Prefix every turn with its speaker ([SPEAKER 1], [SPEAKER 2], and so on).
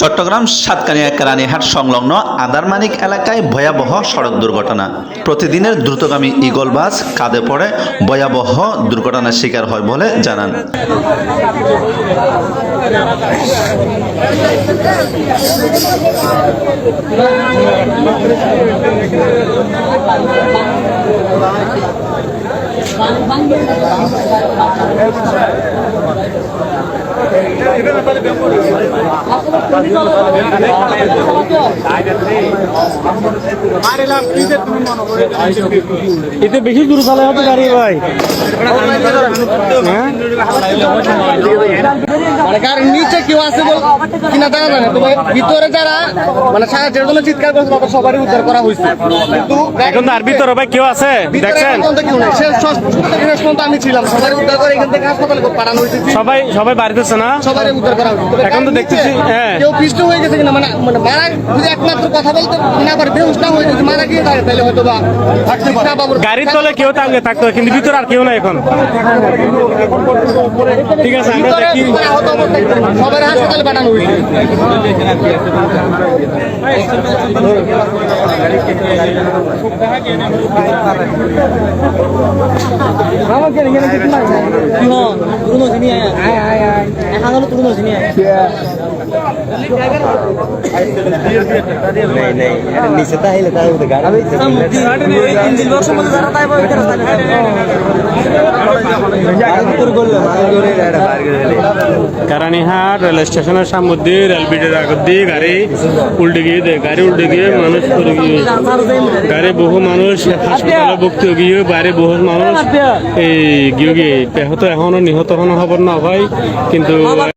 [SPEAKER 1] চট্টগ্রাম সাতকানিয়া কেরানীহাট সংলগ্ন আদারমানিক এলাকায় ভয়াবহ সড়ক দুর্ঘটনা। প্রতিদিনের দ্রুতগামী ইগল বাস কাঁধে পড়ে ভয়াবহ দুর্ঘটনার শিকার হয় বলে জানান।
[SPEAKER 2] এতে বেশি দূর চালায় হতো গাড়ি ভাই।
[SPEAKER 3] গাড়ির নিচে কেউ আছে কিনা জানা যায় না, তবে ভিতরে যারা মানে সারা জন্য চিৎকার করছে তাদের সবারই উদ্ধার করা হয়েছে। কিন্তু
[SPEAKER 2] এখন তো আর ভিতরে ভাই কেউ আছে দেখছেন?
[SPEAKER 3] কেউ নেই, আমি ছিলাম, সবারই উদ্ধার করে এখান থেকে হাসপাতালে পাঠানো হয়েছে।
[SPEAKER 2] সবাই বাড়িতেছে না,
[SPEAKER 3] সবারই উদ্ধার করা হয়েছে।
[SPEAKER 2] এখন তো দেখতেছি
[SPEAKER 3] কেউ পিষ্ট হয়ে গেছে কিনা, মানে মানে মারা যদি একমাত্র কথা বলতে না পারে, বেহুশ না হয়ে যদি মারা গিয়ে থাকে তাহলে হয়তো বা
[SPEAKER 2] গাড়ির তলে কেউ থাকতো, কিন্তু ভিতরে আর কেউ নাই এখন। ঠিক আছে, আমরা দেখি
[SPEAKER 3] সবাই হাসপাতালে পাঠানো হয়েছে।
[SPEAKER 2] কেরানীহাট রেল স্টেশনের সামনে দিয়ে রেলবিটের আগর দিয়ে গাড়ি উল্টে গিয়ে মানুষ পড়ে গিয়ে বহু মানুষ হাসপাতালে ভর্তি গিয়ে বাইরে বহু মানুষ এই গিয়ে হয়তো এখনো নিহত হবার না হয়, কিন্তু